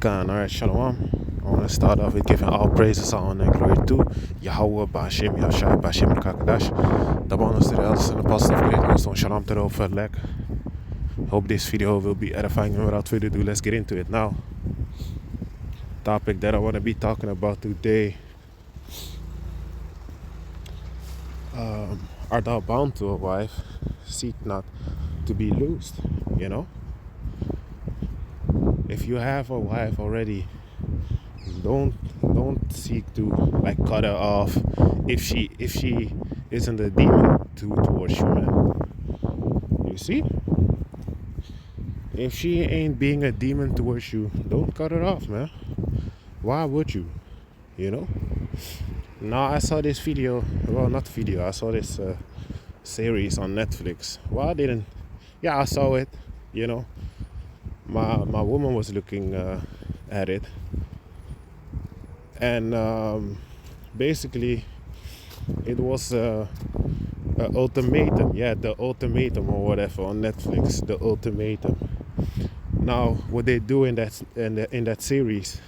Alright, Shalom. I want to start off with giving all praises, honor, and glory to Yahweh, Bashim, Yahshua, Bashim, Kakadash. The bonus to the elders and apostles of great ones. Shalom to the whole leg. Hope this video will be edifying, and without further ado, let's get into it now. Topic that I want to be talking about today. Art thou bound to a wife? Seek not to be loosed, you know? If you have a wife already, don't seek to like cut her off if she isn't a demon towards you, man. You see? If she ain't being a demon towards you, don't cut her off, man. Why would you? You know? Now I saw this video, well, not video, I saw this series on Netflix. Well, I didn't. Yeah, I saw it. You know, my woman was looking at it, and basically it was a ultimatum. Yeah, the ultimatum or whatever on Netflix. The ultimatum. Now, what they do in that series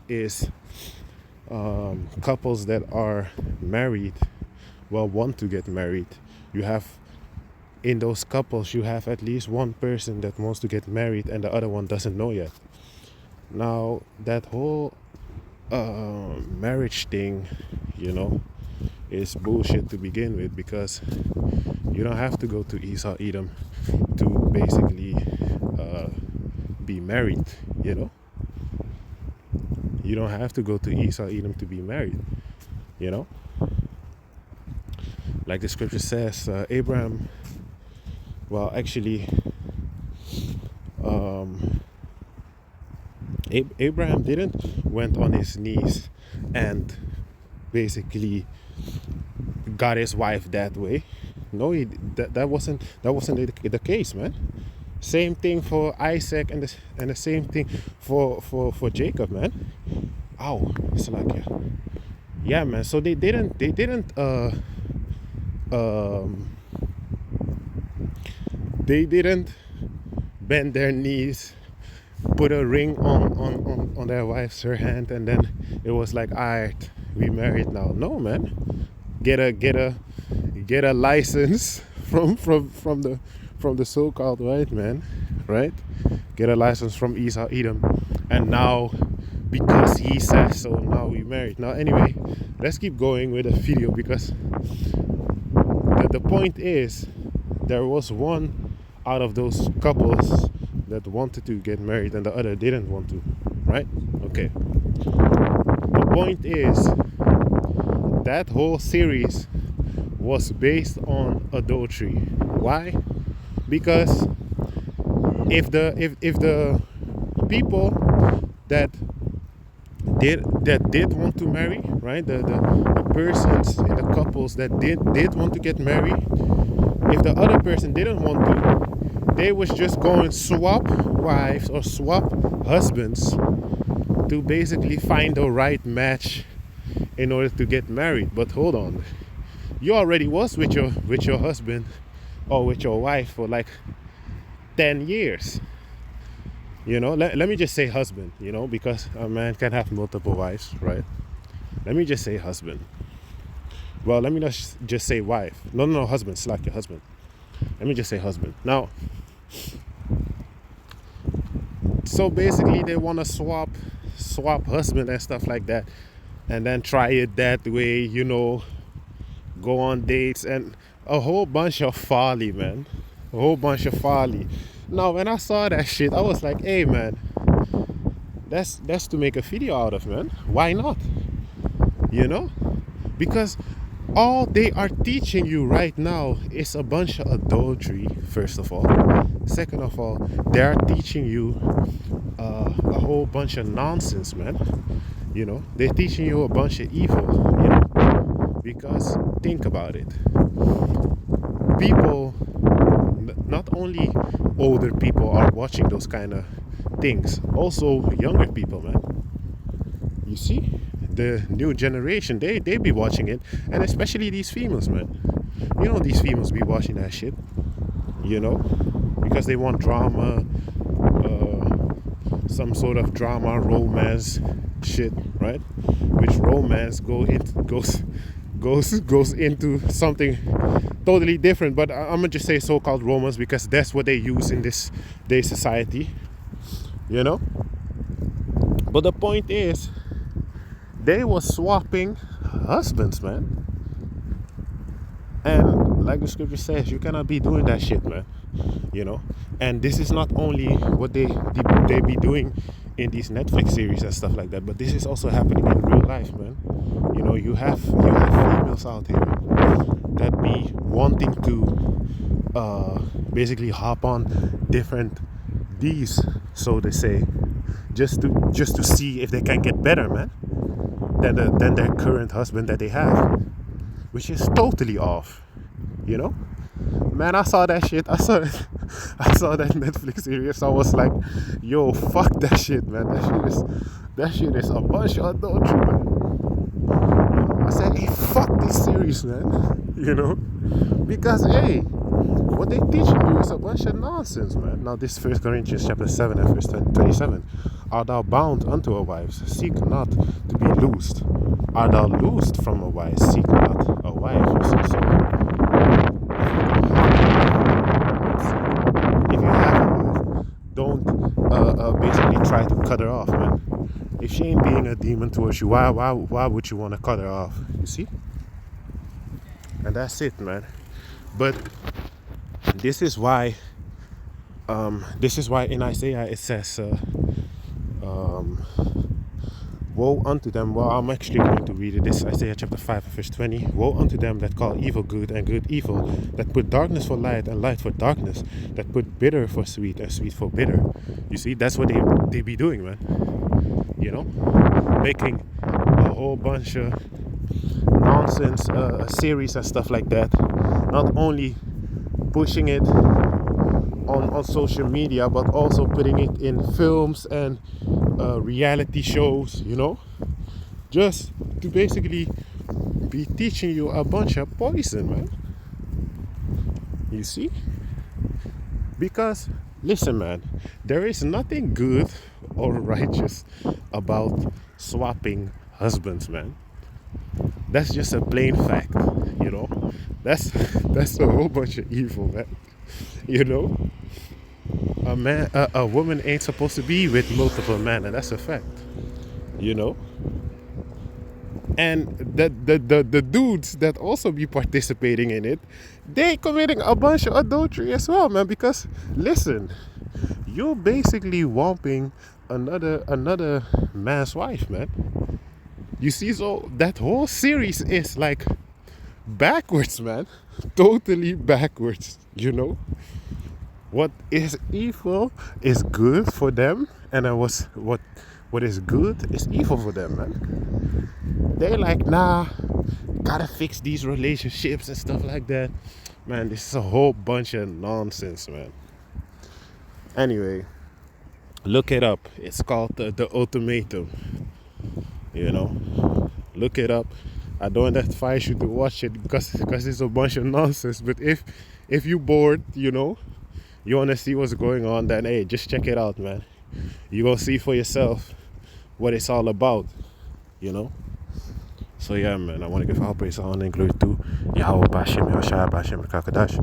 is couples that are married, well, want to get married. You have in those couples, you have at least one person that wants to get married, and the other one doesn't know yet. Now, that whole marriage thing, you know, is bullshit to begin with, because you don't have to go to Esau Edom to basically be married, you know. You don't have to go to Esau Edom to be married, you know. Like the scripture says, Abraham, well, actually, Abraham didn't went on his knees and basically got his wife that way. No, that wasn't the case, man. Same thing for Isaac, and the same thing for Jacob, man. Ow, it's like yeah, man. So they didn't bend their knees, put a ring on their wife's her hand, and then it was like, alright, we married now. No, man. Get a license from the so-called white man, right? Get a license from Esau Edom, and now because he says so, now we married. Now, anyway, let's keep going with the video, because the point is, there was one out of those couples that wanted to get married and the other didn't want to, right? Okay. The point is, that whole series was based on adultery. Why? Because if the people that did want to marry, right? The persons in the couples that did want to get married, if the other person didn't want to, they was just going swap wives or swap husbands to basically find the right match in order to get married. But hold on, you already was with your husband or with your wife for like 10 years. You know, let me just say husband, you know, because a man can have multiple wives, right? Let me just say husband. Well, let me not just say wife. No, husband, slack your husband. Let me just say husband. Now, so basically they want to swap husband and stuff like that, and then try it that way, you know, go on dates and a whole bunch of folly, man. A whole bunch of folly. Now, when I saw that shit, I was like, hey, man, that's to make a video out of, man. Why not? You know? Because all they are teaching you right now is a bunch of adultery, first of all. Second of all, they are teaching you a whole bunch of nonsense, man. You know? They're teaching you a bunch of evil, you know? Because think about it. People, not only older people are watching those kind of things, also younger people, man. You see, the new generation, they be watching it, and especially these females, man. You know, these females be watching that shit, you know, because they want drama, some sort of drama, romance shit, right? Which romance goes into something totally different. But I'm gonna just say so-called romance because that's what they use in this day society, you know. But the point is, they were swapping husbands, man. And like the scripture says, you cannot be doing that shit, man. You know. And this is not only what they be doing in these Netflix series and stuff like that, but this is also happening in real life, man. You know, you have females out here that be wanting to basically hop on different D's, so they say, just to see if they can get better, man, than their current husband that they have, which is totally off, you know. Man, I saw that shit. I saw that Netflix series. I was like, yo, fuck that shit, man. That shit is a bunch of adultery, man. I said, hey, fuck this series, man. You know, because hey, what they teaching you is a bunch of nonsense, man. Now this 1 Corinthians chapter 7 and verse 27. Art thou bound unto a wife? Seek not to be loosed. Art thou loosed from a wife? Seek not a wife. You see, so if you have a wife, don't basically try to cut her off, man. If she ain't being a demon towards you, why would you want to cut her off? You see? And that's it, man. But this is why in Isaiah it says, woe unto them. Well, I'm actually going to read it. This is Isaiah chapter 5 verse 20. Woe unto them that call evil good and good evil, that put darkness for light and light for darkness, that put bitter for sweet and sweet for bitter. You see, that's what they be doing, man. You know, making a whole bunch of nonsense series and stuff like that. Not only pushing it on social media, but also putting it in films and reality shows, you know, just to basically be teaching you a bunch of poison, man. You see? Because listen, man, there is nothing good or righteous about swapping husbands, man. That's just a plain fact, you know. That's a whole bunch of evil, man. You know, a woman ain't supposed to be with multiple men, and that's a fact. You know, and the dudes that also be participating in it, they committing a bunch of adultery as well, man. Because listen, you're basically whomping another man's wife, man. You see, so that whole series is like backwards, man. Totally backwards, you know. What is evil is good for them, and what is good is evil for them, man. They like, nah, gotta fix these relationships and stuff like that. Man, this is a whole bunch of nonsense, man. Anyway, look it up. It's called the Ultimatum. You know, look it up. I don't advise you to watch it because it's a bunch of nonsense. But if you bored, you know, you want to see what's going on, then hey, just check it out, man. You're going to see for yourself what it's all about, you know. So yeah, man, I want to give all praise, honor, and glory to Yahweh, Bashem, Yahshua, Bashem, Kakadash.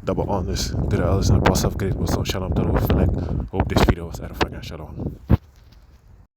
Double honors to the elders and apostles of great wisdom. Shalom to the Hope this video was edifying. Shalom.